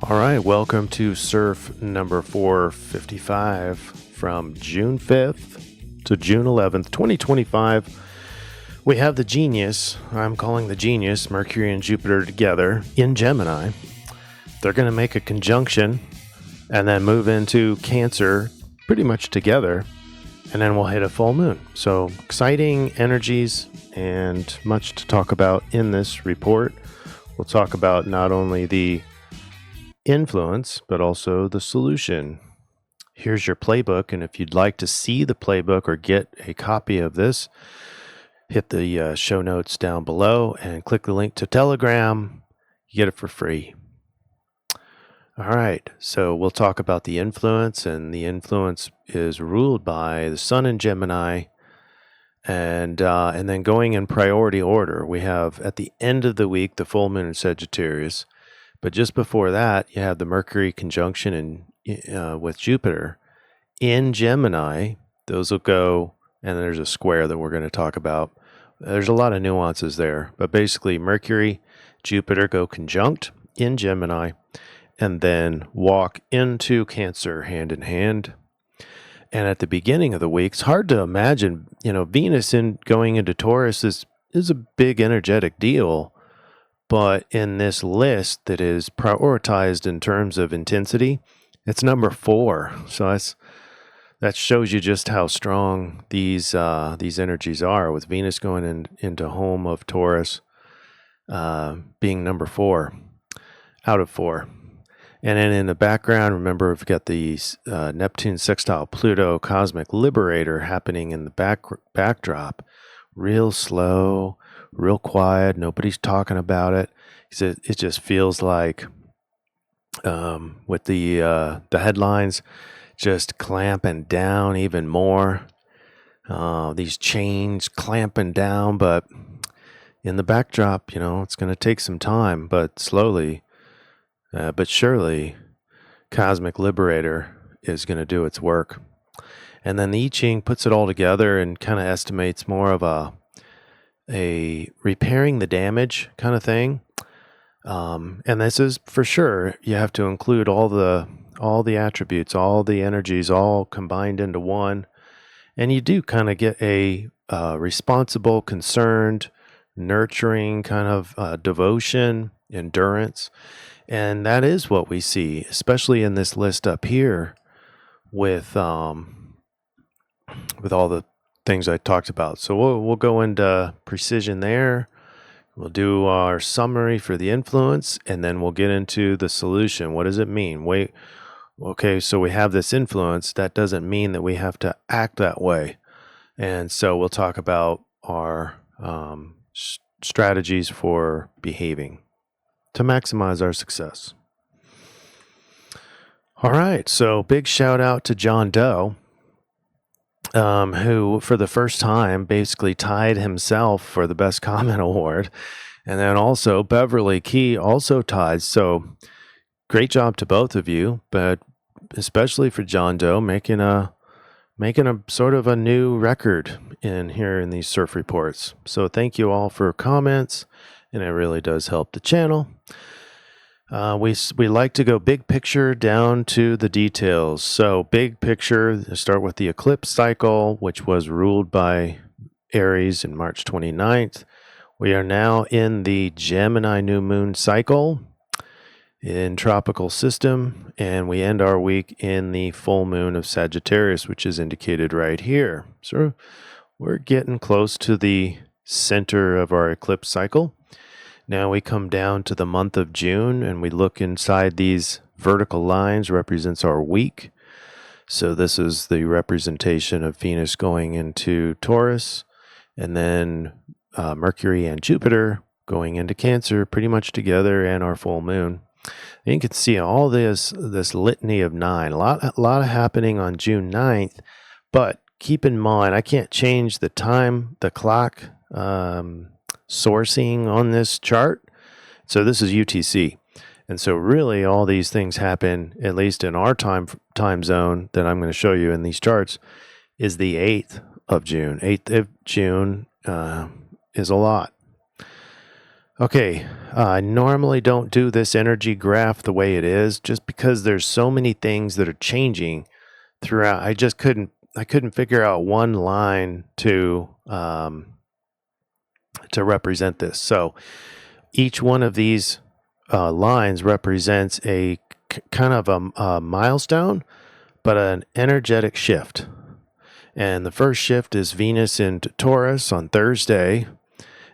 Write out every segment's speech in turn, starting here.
All right, welcome to CIRF number 455 from June 5th to June 11th, 2025. We have the genius, I'm calling the genius, Mercury and Jupiter together in Gemini. They're going to make a conjunction and then move into Cancer pretty much together, and then we'll hit a full moon. So exciting energies and much to talk about in this report. We'll talk about not only the influence, but also the solution. Here's your playbook, and if you'd like to see the playbook or get a copy of this, hit the show notes down below and click the link to Telegram. You get it for free. All right, so we'll talk about the influence, and the influence is ruled by the Sun in Gemini, and then going in priority order, we have at the end of the week the full moon in Sagittarius. But just before that, you have the Mercury conjunction with Jupiter in Gemini. Those will go, and there's a square that we're going to talk about. There's a lot of nuances there, but basically Mercury, Jupiter go conjunct in Gemini, and then walk into Cancer hand in hand. And at the beginning of the week, it's hard to imagine, Venus going into Taurus is a big energetic deal. But in this list that is prioritized in terms of intensity, it's number 4. So that shows you just how strong these energies are, with Venus going into home of Taurus, being number 4 out of 4. And then in the background, remember, we've got the Neptune sextile Pluto cosmic liberator happening in the backdrop. Real slow, real quiet. Nobody's talking about it. It just feels like, with the headlines just clamping down even more, these chains clamping down, but in the backdrop, it's going to take some time, but slowly, but surely, Cosmic Liberator is going to do its work. And then the I-Ching puts it all together and kind of estimates more of a repairing the damage kind of thing. And this is for sure, you have to include all the attributes, all the energies, all combined into one. And you do kind of get a responsible, concerned, nurturing kind of devotion, endurance. And that is what we see, especially in this list up here with all the things I talked about. So we'll go into precision there. We'll do our summary for the influence, and then we'll get into the solution. What does it mean? Okay, so we have this influence. That doesn't mean that we have to act that way. And so we'll talk about our strategies for behaving to maximize our success. All right, so big shout out to John Doe, who for the first time basically tied himself for the Best Comment Award. And then also Beverly Key also tied. So great job to both of you, but especially for John Doe making a sort of a new record in these CIRF reports. So thank you all for comments, and it really does help the channel. We like to go big picture down to the details. So big picture, start with the eclipse cycle, which was ruled by Aries in March 29th. We are now in the Gemini new moon cycle in tropical system, and we end our week in the full moon of Sagittarius, which is indicated right here. So we're getting close to the center of our eclipse cycle. Now we come down to the month of June, and we look inside these vertical lines, represents our week. So this is the representation of Venus going into Taurus, and then Mercury and Jupiter going into Cancer pretty much together, and our full moon. And you can see all this litany of 9. A lot of happening on June 9th, but keep in mind, I can't change the time, the clock, sourcing on this chart. So this is UTC. And so really all these things happen, at least in our time zone that I'm going to show you in these charts, is the 8th of June. 8th of June is a lot. Okay, I normally don't do this energy graph the way it is, just because there's so many things that are changing throughout. I couldn't figure out one line to represent this. So each one of these lines represents a kind of a milestone, but an energetic shift. And the first shift is Venus into Taurus on Thursday.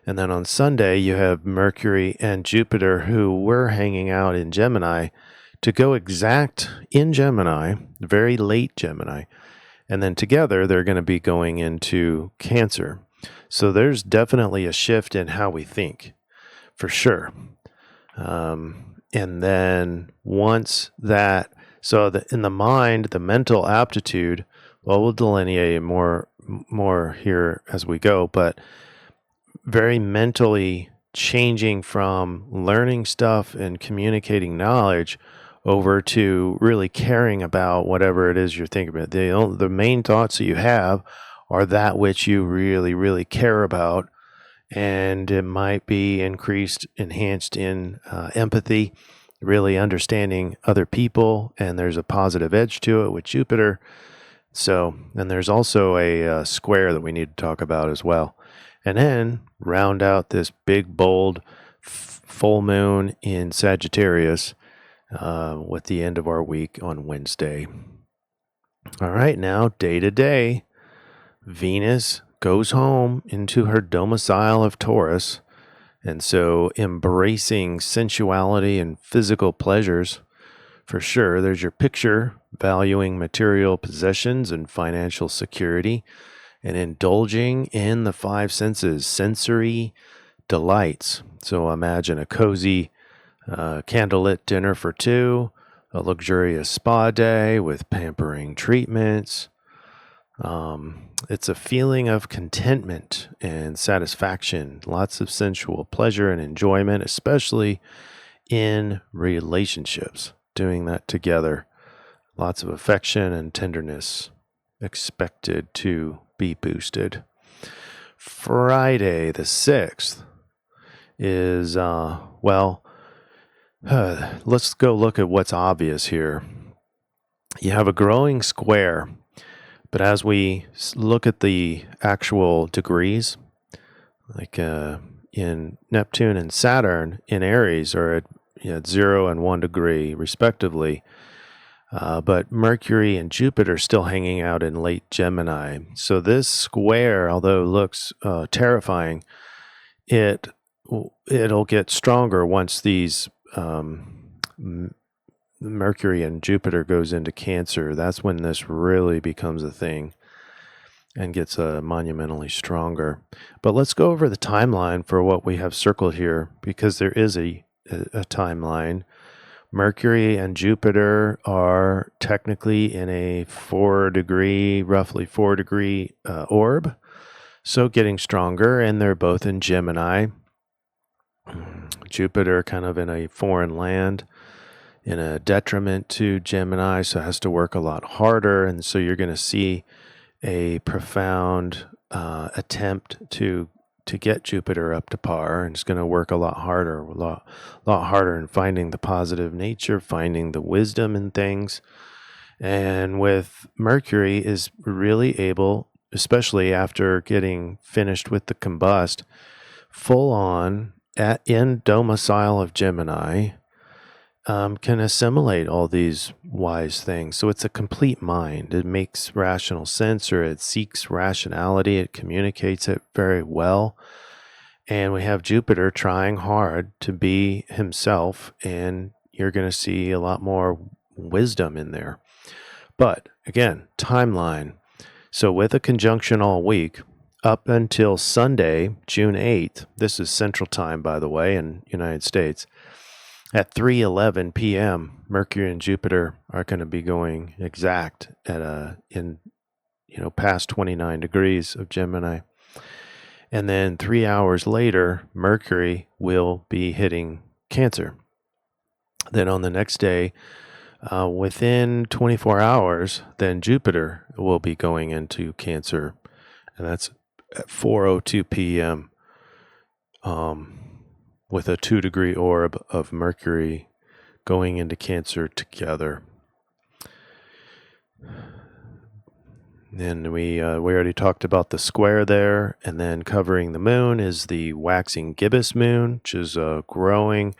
And then on Sunday, you have Mercury and Jupiter, who were hanging out in Gemini, to go exact in Gemini, very late Gemini. And then together, they're going to be going into Cancer. So there's definitely a shift in how we think, for sure. And then once that, in the mind, the mental aptitude, well, we'll delineate more here as we go, but very mentally changing from learning stuff and communicating knowledge over to really caring about whatever it is you're thinking about. The main thoughts that you have are that which you really, really care about. And it might be enhanced in empathy, really understanding other people. And there's a positive edge to it with Jupiter. So, and there's also a square that we need to talk about as well. And then round out this big, bold full moon in Sagittarius with the end of our week on Wednesday. All right, now day to day, Venus goes home into her domicile of Taurus. And so embracing sensuality and physical pleasures, for sure. There's your picture, valuing material possessions and financial security, and indulging in the five senses, sensory delights. So imagine a cozy candlelit dinner for two, a luxurious spa day with pampering treatments. It's a feeling of contentment and satisfaction, lots of sensual pleasure and enjoyment, especially in relationships, doing that together. Lots of affection and tenderness expected to be boosted. Friday, the 6th, is, let's go look at what's obvious here. You have a growing square, but as we look at the actual degrees, like in Neptune and Saturn in Aries are at 0 and 1 degree, respectively. But Mercury and Jupiter still hanging out in late Gemini. So this square, although it looks terrifying, it'll get stronger once these Mercury and Jupiter goes into Cancer. That's when this really becomes a thing and gets monumentally stronger. But let's go over the timeline for what we have circled here, because there is a timeline. Mercury and Jupiter are technically in a roughly 4 degree orb, so getting stronger, and they're both in Gemini. Jupiter kind of in a foreign land, in a detriment to Gemini, so has to work a lot harder, and so you're going to see a profound attempt to get Jupiter up to par, and it's going to work a lot harder in finding the positive nature, finding the wisdom in things. And with Mercury is really able, especially after getting finished with the combust, full on in domicile of Gemini, can assimilate all these wise things. So it's a complete mind. It makes rational sense, or it seeks rationality. It communicates it very well. And we have Jupiter trying hard to be himself, and you're going to see a lot more wisdom in there. But again, timeline. So with a conjunction all week, up until Sunday, June 8th, this is Central Time, by the way, in United States, at 3:11 p.m., Mercury and Jupiter are going to be going exact at past 29 degrees of Gemini. And then 3 hours later, Mercury will be hitting Cancer. Then on the next day, within 24 hours, then Jupiter will be going into Cancer. And that's at 4:02 p.m. with a 2-degree orb of Mercury going into Cancer together. And we already talked about the square there, and then covering the moon is the waxing gibbous moon, which is growing,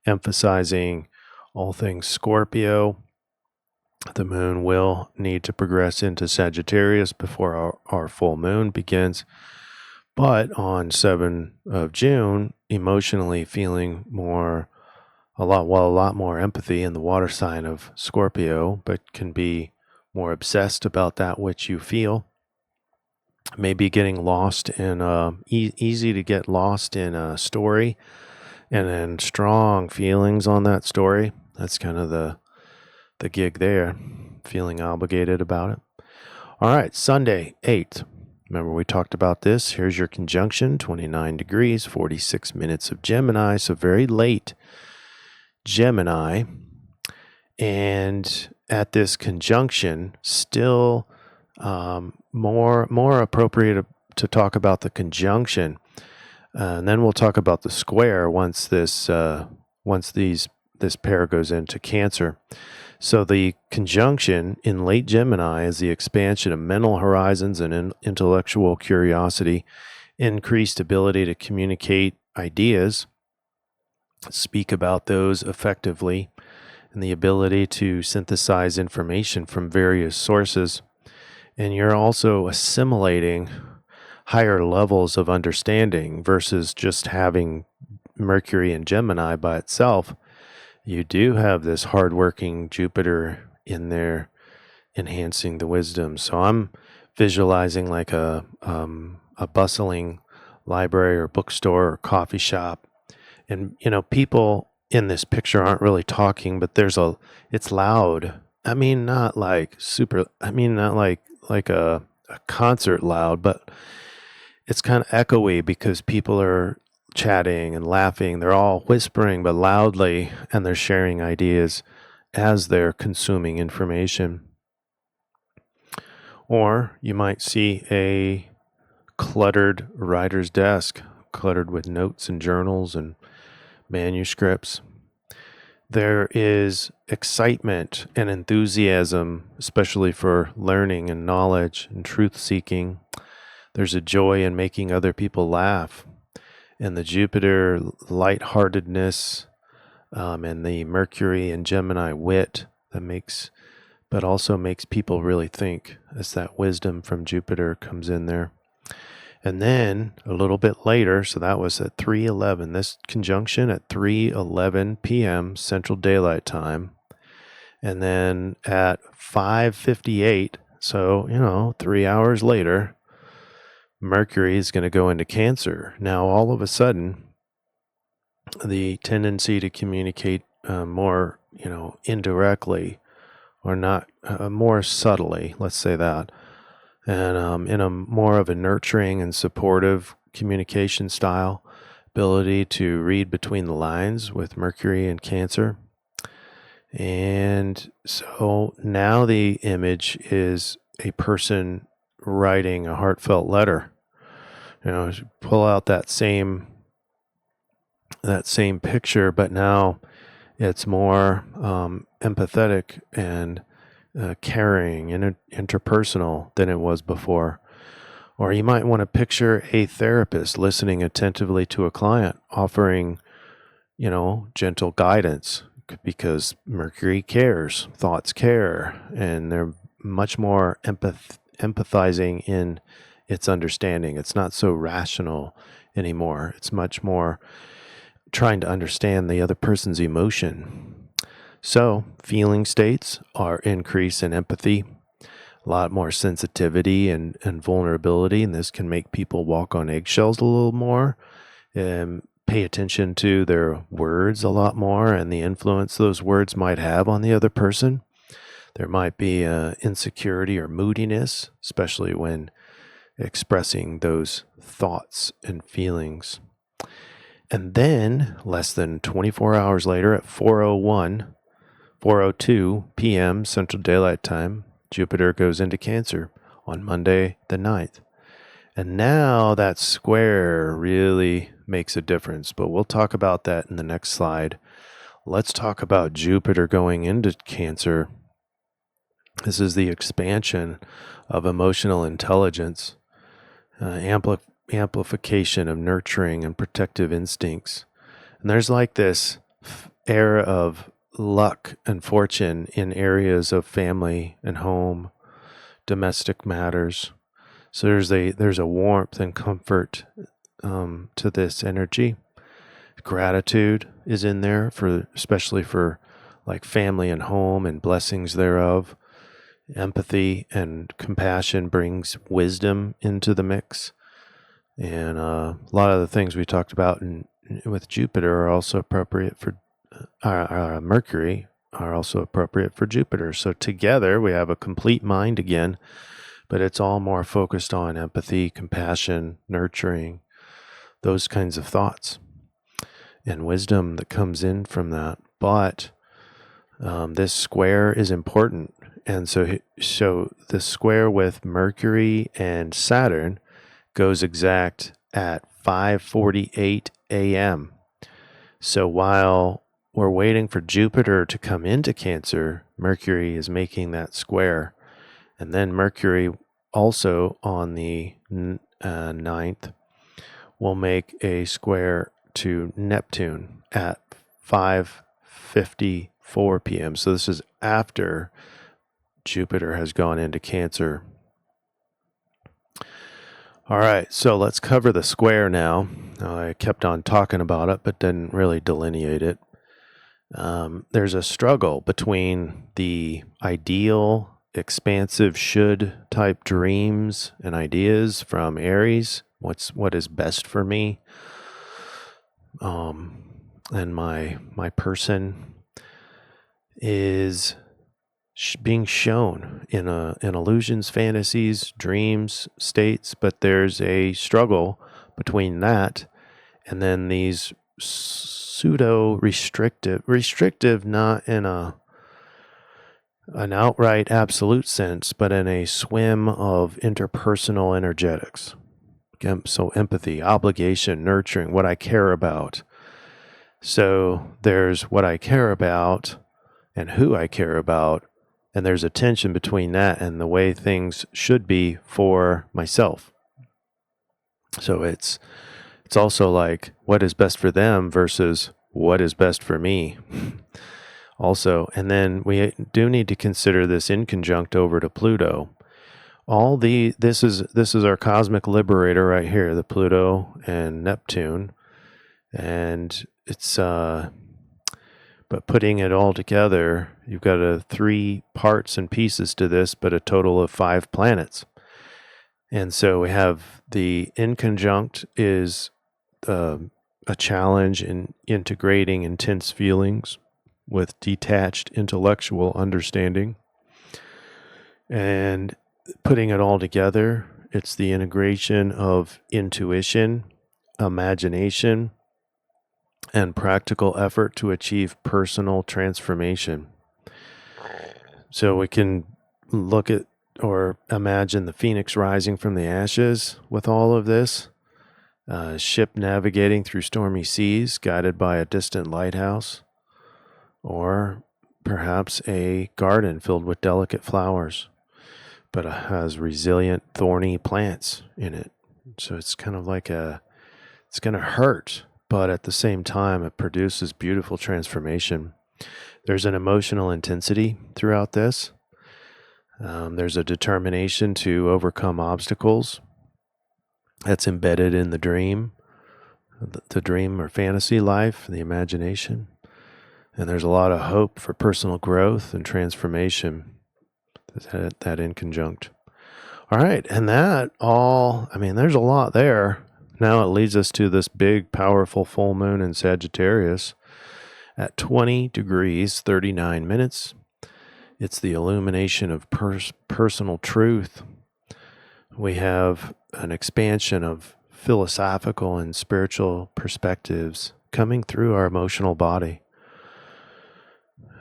emphasizing all things Scorpio. The moon will need to progress into Sagittarius before our full moon begins. But on 7th of June, emotionally feeling a lot more empathy in the water sign of Scorpio, but can be more obsessed about that which you feel. Maybe getting lost in easy to get lost in a story, and then strong feelings on that story. That's kind of the gig there, feeling obligated about it. All right, Sunday, 8th. Remember we talked about this. Here's your conjunction, 29 degrees, 46 minutes of Gemini, so very late Gemini. And at this conjunction, still more appropriate to talk about the conjunction. And then we'll talk about the square once this pair goes into Cancer. So the conjunction in late Gemini is the expansion of mental horizons and intellectual curiosity, increased ability to communicate ideas, speak about those effectively, and the ability to synthesize information from various sources. And you're also assimilating higher levels of understanding versus just having Mercury and Gemini by itself. You do have this hardworking Jupiter in there enhancing the wisdom. So I'm visualizing like a bustling library or bookstore or coffee shop. And, people in this picture aren't really talking, but it's loud. I mean, not like a concert loud, but it's kind of echoey because people are chatting and laughing. They're all whispering, but loudly, and they're sharing ideas as they're consuming information. Or you might see a cluttered writer's desk, cluttered with notes and journals and manuscripts. There is excitement and enthusiasm, especially for learning and knowledge and truth-seeking. There's a joy in making other people laugh. And the Jupiter lightheartedness and the Mercury and Gemini wit but also makes people really think as that wisdom from Jupiter comes in there. And then a little bit later, so that was at 3:11, this conjunction at 3:11 p.m. Central Daylight Time. And then at 5:58, so, 3 hours later, Mercury is going to go into Cancer. Now, all of a sudden, the tendency to communicate more, indirectly or not more subtly, let's say that, and in a more of a nurturing and supportive communication style, ability to read between the lines with Mercury and Cancer. And so now the image is a person writing a heartfelt letter. Pull out that same picture, but now it's more empathetic and caring and interpersonal than it was before. Or you might want to picture a therapist listening attentively to a client, offering, gentle guidance, because Mercury cares, thoughts care, and they're much more empathizing in its understanding. It's not so rational anymore. It's much more trying to understand the other person's emotion. So feeling states are increase in empathy, a lot more sensitivity and vulnerability, and this can make people walk on eggshells a little more and pay attention to their words a lot more and the influence those words might have on the other person. There might be insecurity or moodiness, especially when expressing those thoughts and feelings. And then, less than 24 hours later, at 4:02 p.m. Central Daylight Time, Jupiter goes into Cancer on Monday the 9th. And now that square really makes a difference, but we'll talk about that in the next slide. Let's talk about Jupiter going into Cancer. This is the expansion of emotional intelligence, amplification of nurturing and protective instincts. And there's like this era of luck and fortune in areas of family and home, domestic matters. So there's a warmth and comfort to this energy. Gratitude is in there especially for like family and home and blessings thereof. Empathy and compassion brings wisdom into the mix. And a lot of the things we talked about with Jupiter are also appropriate for Mercury are also appropriate for Jupiter. So together we have a complete mind again, but it's all more focused on empathy, compassion, nurturing, those kinds of thoughts and wisdom that comes in from that. But this square is important. And so the square with Mercury and Saturn goes exact at 5:48 a.m. So while we're waiting for Jupiter to come into Cancer, Mercury is making that square. And then Mercury also on the 9th will make a square to Neptune at 5:54 p.m. So this is after Jupiter has gone into Cancer. All right, so let's cover the square now. I kept on talking about it, but didn't really delineate it. There's a struggle between the ideal, expansive should type dreams and ideas from Aries, what is best for me, and my person is being shown in illusions, fantasies, dreams, states, but there's a struggle between that and then these pseudo restrictive, not in an outright absolute sense, but in a swim of interpersonal energetics. So empathy, obligation, nurturing, what I care about. So there's what I care about and who I care about. And there's a tension between that and the way things should be for myself. So it's also like what is best for them versus what is best for me. Also, and then we do need to consider this inconjunct over to Pluto. This is our cosmic liberator right here, the Pluto and Neptune, and it's but putting it all together, you've got 3 parts and pieces to this, but a total of 5 planets. And so we have the inconjunct is a challenge in integrating intense feelings with detached intellectual understanding. And putting it all together, it's the integration of intuition, imagination, and practical effort to achieve personal transformation. So we can look at or imagine the phoenix rising from the ashes with all of this. Ship navigating through stormy seas, guided by a distant lighthouse, or perhaps a garden filled with delicate flowers, but it has resilient, thorny plants in it. So it's kind of like it's going to hurt, but at the same time, it produces beautiful transformation. There's an emotional intensity throughout this. There's a determination to overcome obstacles that's embedded in the dream or fantasy life, the imagination. And there's a lot of hope for personal growth and transformation, that inconjunct. All right, and there's a lot there. Now it leads us to this big, powerful full moon in Sagittarius at 20 degrees, 39 minutes. It's the illumination of personal truth. We have an expansion of philosophical and spiritual perspectives coming through our emotional body.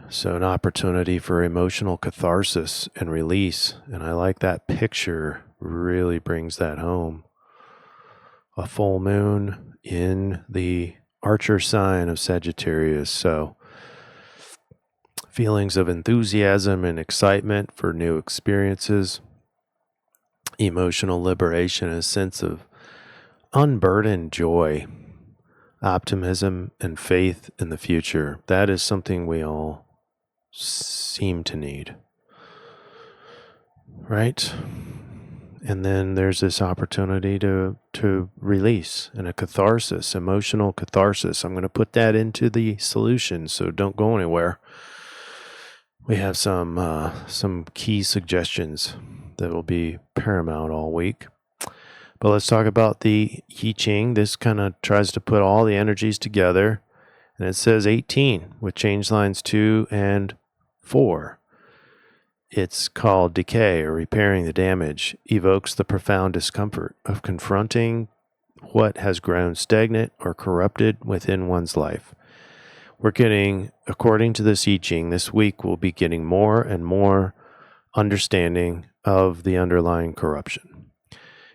So an opportunity for emotional catharsis and release. And I like that picture, really brings that home. a full moon in the Archer sign of Sagittarius. So feelings of enthusiasm and excitement for new experiences, emotional liberation, a sense of unburdened joy, optimism, and faith in the future. That is something we all seem to need, right? And then there's this opportunity to release and a catharsis, emotional catharsis. I'm going to put that into the solution, so don't go anywhere. We have some key suggestions that will be paramount all week. But let's talk about the I-Ching. This kind of tries to put all the energies together. And it says 18 with change lines 2 and 4. It's called decay or repairing the damage, evokes the profound discomfort of confronting what has grown stagnant or corrupted within one's life. We're getting, according to this I-Ching, this week we'll be getting more and more understanding of the underlying corruption.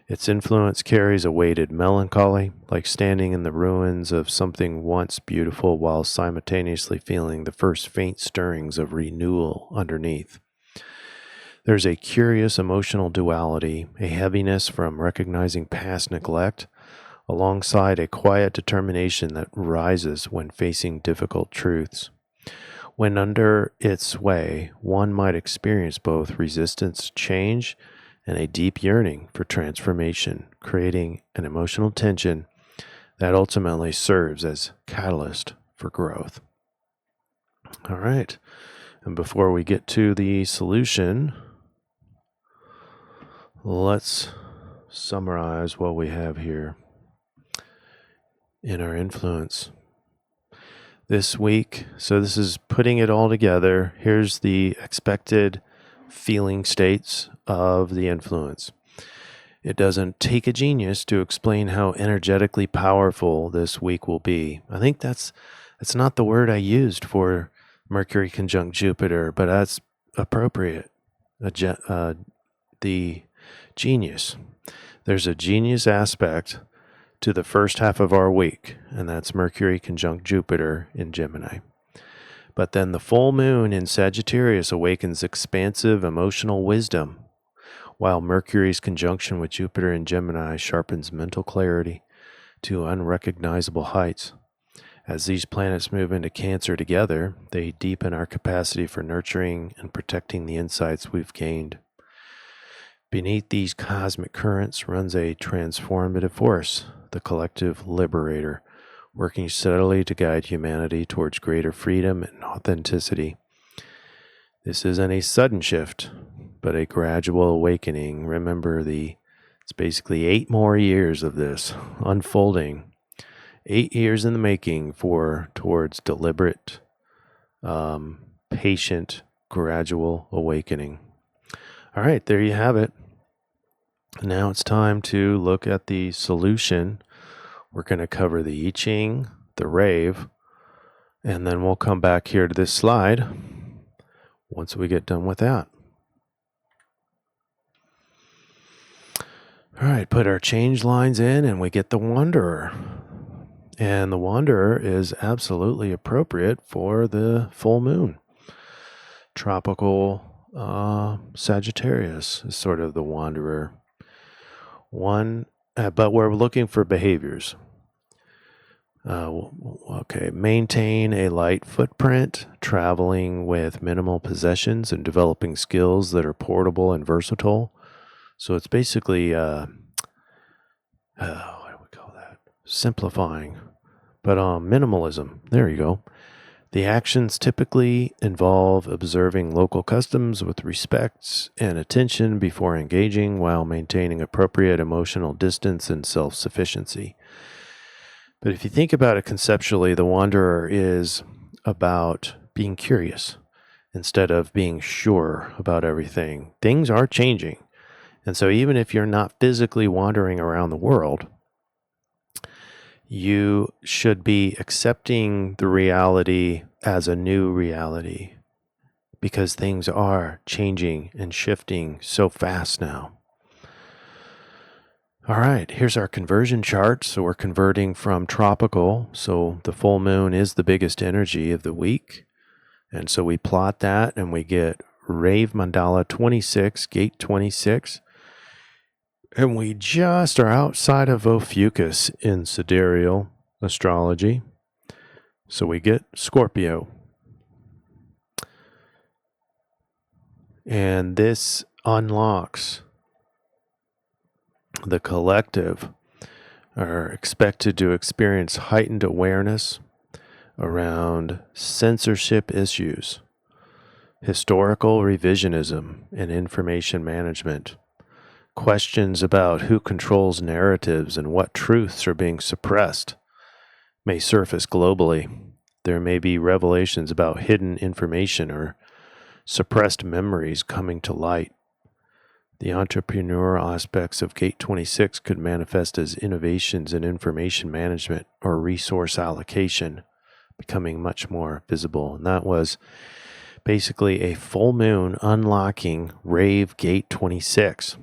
Its influence carries a weighted melancholy, like standing in the ruins of something once beautiful while simultaneously feeling the first faint stirrings of renewal underneath. There's a curious emotional duality, a heaviness from recognizing past neglect, alongside a quiet determination that rises when facing difficult truths. When under its sway, one might experience both resistance to change and a deep yearning for transformation, creating an emotional tension that ultimately serves as catalyst for growth. All right. And before we get to the solution, let's summarize what we have here in our influence this week. So this is putting it all together. Here's the expected feeling states of the influence. It doesn't take a genius to explain how energetically powerful this week will be. I think that's not the word I used for Mercury conjunct Jupiter, but that's appropriate. The genius. There's a genius aspect to the first half of our week, and that's Mercury conjunct Jupiter in Gemini. But then the full moon in Sagittarius awakens expansive emotional wisdom, while Mercury's conjunction with Jupiter in Gemini sharpens mental clarity to unrecognizable heights. As these planets move into Cancer together, they deepen our capacity for nurturing and protecting the insights we've gained. Beneath these cosmic currents runs a transformative force, the collective liberator, working steadily to guide humanity towards greater freedom and authenticity. This isn't a sudden shift, but a gradual awakening. Remember, it's basically 8 more years of this unfolding, 8 years in the making towards deliberate, patient, gradual awakening. All right, there you have it. Now it's time to look at the solution. We're going to cover the I-Ching, the rave, and then we'll come back here to this slide once we get done with that. All right, put our change lines in and we get the Wanderer. And the Wanderer is absolutely appropriate for the full moon. Tropical Sagittarius is sort of the Wanderer. But we're looking for behaviors. Maintain a light footprint, traveling with minimal possessions and developing skills that are portable and versatile. So it's basically, what do we call that? Simplifying, but minimalism. There you go. The actions typically involve observing local customs with respect and attention before engaging, while maintaining appropriate emotional distance and self-sufficiency. But if you think about it conceptually, the Wanderer is about being curious instead of being sure about everything. Things are changing. And so even if you're not physically wandering around the world, you should be accepting the reality as a new reality, because things are changing and shifting so fast now. All right, here's our conversion chart. So we're converting from tropical. So the full moon is the biggest energy of the week. And so we plot that and we get Rave Mandala 26, gate 26. And we just are outside of Ophiuchus in Sidereal Astrology. So we get Scorpio. And this unlocks the collective are expected to experience heightened awareness around censorship issues, historical revisionism, and information management. Questions about who controls narratives and what truths are being suppressed may surface globally. There may be revelations about hidden information or suppressed memories coming to light. The entrepreneurial aspects of Gate 26 could manifest as innovations in information management or resource allocation, becoming much more visible. And that was basically a full moon unlocking Rave Gate 26.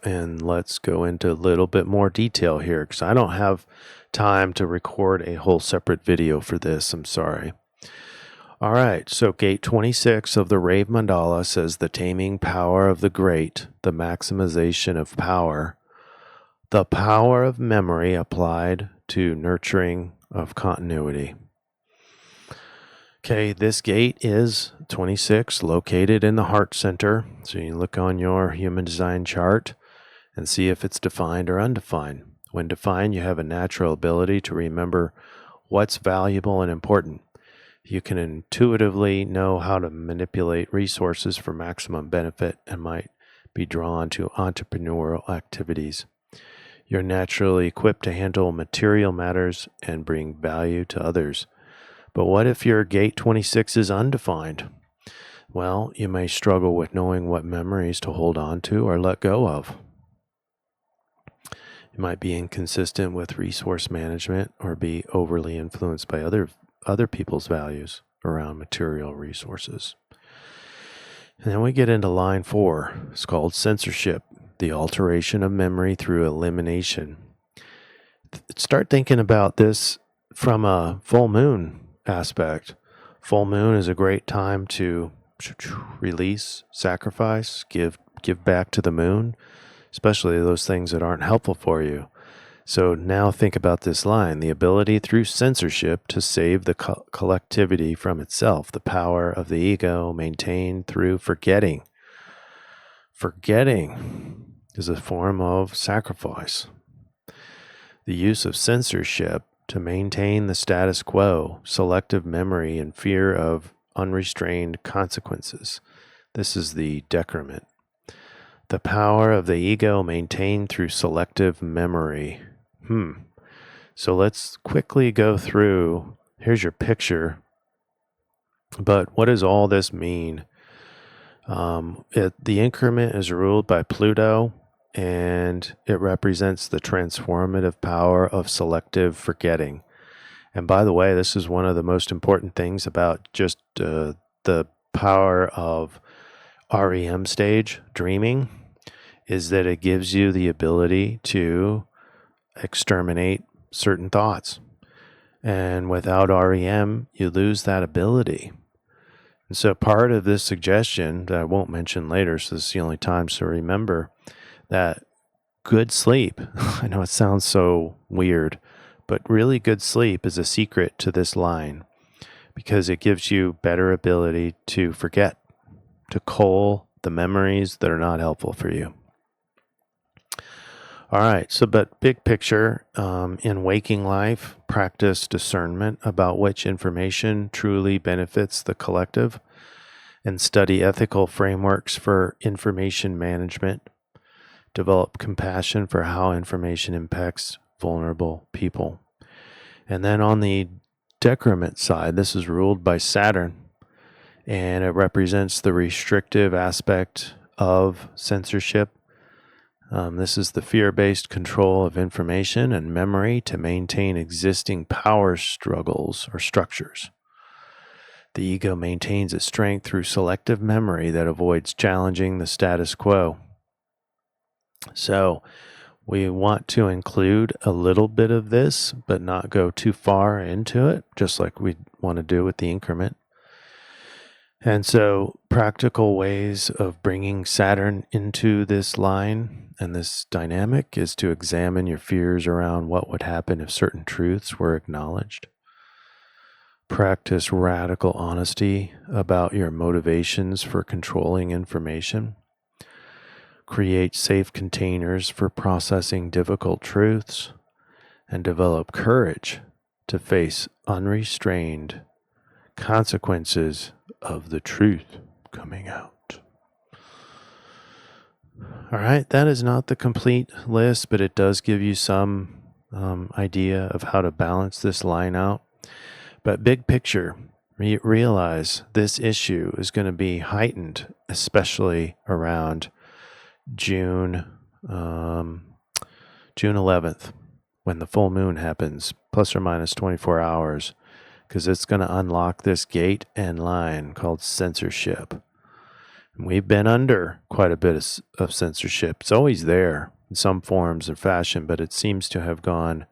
And let's go into a little bit more detail here because I don't have time to record a whole separate video for this. I'm sorry. All right, so Gate 26 of the Rave Mandala says the taming power of the great, the maximization of power, the power of memory applied to nurturing of continuity. Okay, this gate is 26, located in the heart center. So you look on your human design chart and see if it's defined or undefined. When defined, you have a natural ability to remember what's valuable and important. You can intuitively know how to manipulate resources for maximum benefit and might be drawn to entrepreneurial activities. You're naturally equipped to handle material matters and bring value to others. But what if your Gate 26 is undefined? Well, you may struggle with knowing what memories to hold on to or let go of. You might be inconsistent with resource management or be overly influenced by other people's values around material resources. And then we get into line 4. It's called censorship, the alteration of memory through elimination. Start thinking about this from a full moon aspect. Full moon is a great time to release, sacrifice, give back to the moon, especially those things that aren't helpful for you. So now think about this line, the ability through censorship to save the collectivity from itself, the power of the ego maintained through forgetting. Forgetting is a form of sacrifice. The use of censorship to maintain the status quo, selective memory, and fear of unrestrained consequences. This is the decrement. The power of the ego maintained through selective memory. So let's quickly go through. Here's your picture. But what does all this mean? The increment is ruled by Pluto, and it represents the transformative power of selective forgetting. And by the way, this is one of the most important things about just the power of REM stage, dreaming, is that it gives you the ability to exterminate certain thoughts. And without REM, you lose that ability. And so part of this suggestion that I won't mention later, so this is the only time to remember that good sleep, I know it sounds so weird, but really good sleep is a secret to this line because it gives you better ability to forget, to cull the memories that are not helpful for you. All right, so but big picture, in waking life, practice discernment about which information truly benefits the collective and study ethical frameworks for information management. Develop compassion for how information impacts vulnerable people. And then on the decrement side, this is ruled by Saturn, and it represents the restrictive aspect of censorship. This is the fear-based control of information and memory to maintain existing power struggles or structures. The ego maintains its strength through selective memory that avoids challenging the status quo. So we want to include a little bit of this, but not go too far into it, just like we want to do with the increment. And so practical ways of bringing Saturn into this line and this dynamic is to examine your fears around what would happen if certain truths were acknowledged. Practice radical honesty about your motivations for controlling information. Create safe containers for processing difficult truths, and develop courage to face unrestrained consequences of the truth coming out. All right, that is not the complete list, but it does give you some idea of how to balance this line out. But big picture, realize this issue is going to be heightened, especially around June 11th, when the full moon happens, plus or minus 24 hours, because it's going to unlock this gate and line called censorship. And we've been under quite a bit of censorship. It's always there in some forms or fashion, but it seems to have gone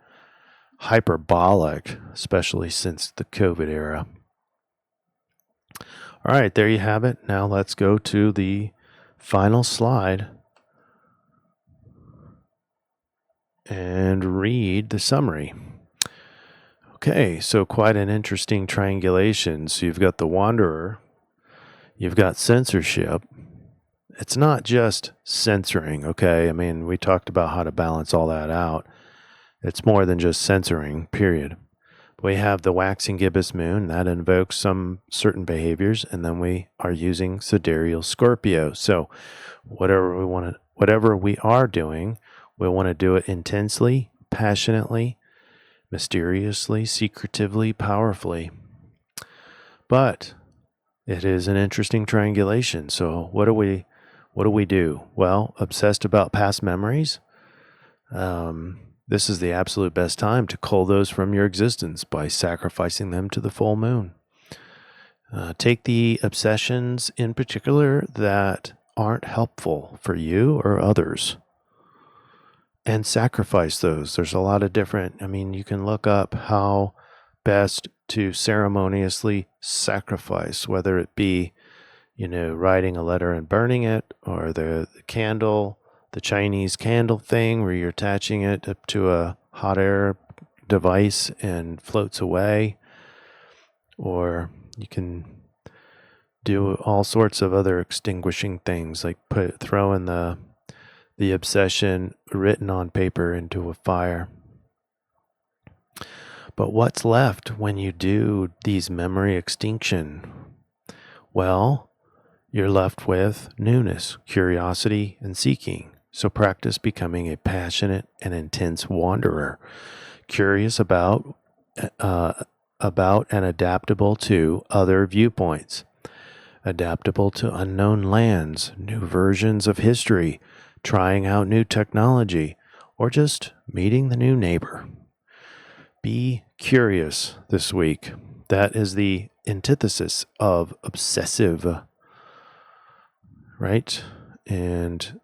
hyperbolic, especially since the COVID era. All right, there you have it. Now let's go to the final slide and read the summary. Okay, so quite an interesting triangulation. So you've got the Wanderer, you've got censorship. It's not just censoring, okay? I mean, we talked about how to balance all that out. It's more than just censoring, period. We have the waxing gibbous moon that invokes some certain behaviors, and then we are using sidereal Scorpio. So whatever we are doing, we want to do it intensely, passionately, mysteriously, secretively, powerfully. But it is an interesting triangulation. So what do we do? Well, obsessed about past memories. This is the absolute best time to cull those from your existence by sacrificing them to the full moon. Take the obsessions in particular that aren't helpful for you or others and sacrifice those. There's a lot of different, you can look up how best to ceremoniously sacrifice, whether it be, writing a letter and burning it, or the candle, the Chinese candle thing where you're attaching it up to a hot air device and floats away, or you can do all sorts of other extinguishing things, like throwing the obsession written on paper into a fire. But what's left when you do these memory extinction? Well, you're left with newness, curiosity, and seeking. So practice becoming a passionate and intense wanderer, curious about and adaptable to other viewpoints, adaptable to unknown lands, new versions of history, trying out new technology, or just meeting the new neighbor. Be curious this week. That is the antithesis of obsessive, right? And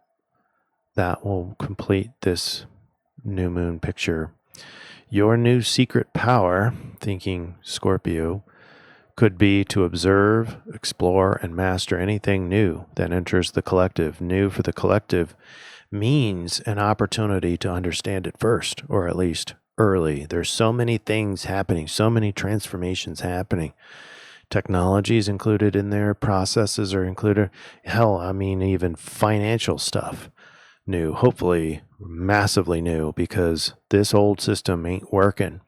that will complete this new moon picture. Your new secret power, thinking Scorpio, could be to observe, explore, and master anything new that enters the collective. New for the collective means an opportunity to understand it first, or at least early. There's so many things happening, so many transformations happening. Technology is included in there, processes are included. Hell, even financial stuff. New, hopefully massively new, because this old system ain't working.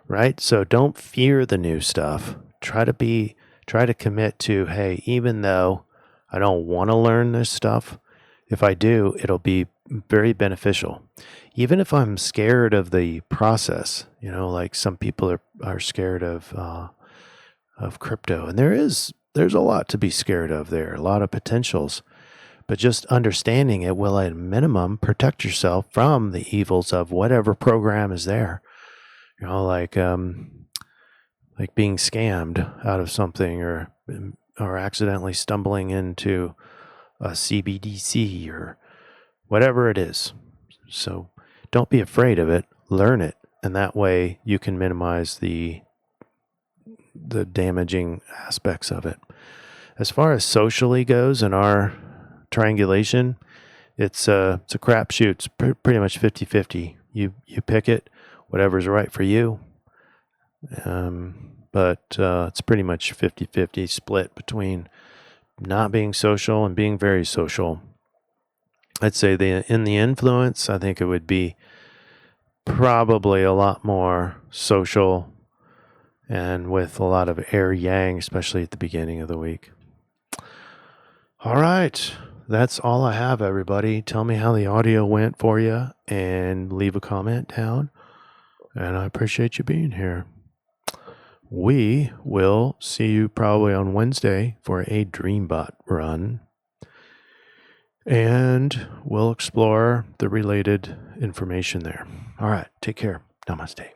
Right? So don't fear the new stuff. Try to commit to, hey, even though I don't want to learn this stuff, if I do, it'll be very beneficial. Even if I'm scared of the process, like some people are scared of crypto, and there's a lot to be scared of there, a lot of potentials. But just understanding it will, at a minimum, protect yourself from the evils of whatever program is there. Like being scammed out of something, or accidentally stumbling into a CBDC, or whatever it is. So don't be afraid of it. Learn it. And that way you can minimize the damaging aspects of it. As far as socially goes in our triangulation, it's a crapshoot. It's pretty much 50-50. You pick it, whatever's right for you. But it's pretty much 50-50 split between not being social and being very social. I'd say in the influence, I think it would be probably a lot more social and with a lot of air yang, especially at the beginning of the week. All right. That's all I have, everybody. Tell me how the audio went for you and leave a comment down. And I appreciate you being here. We will see you probably on Wednesday for a DreamBot run. And we'll explore the related information there. All right. Take care. Namaste.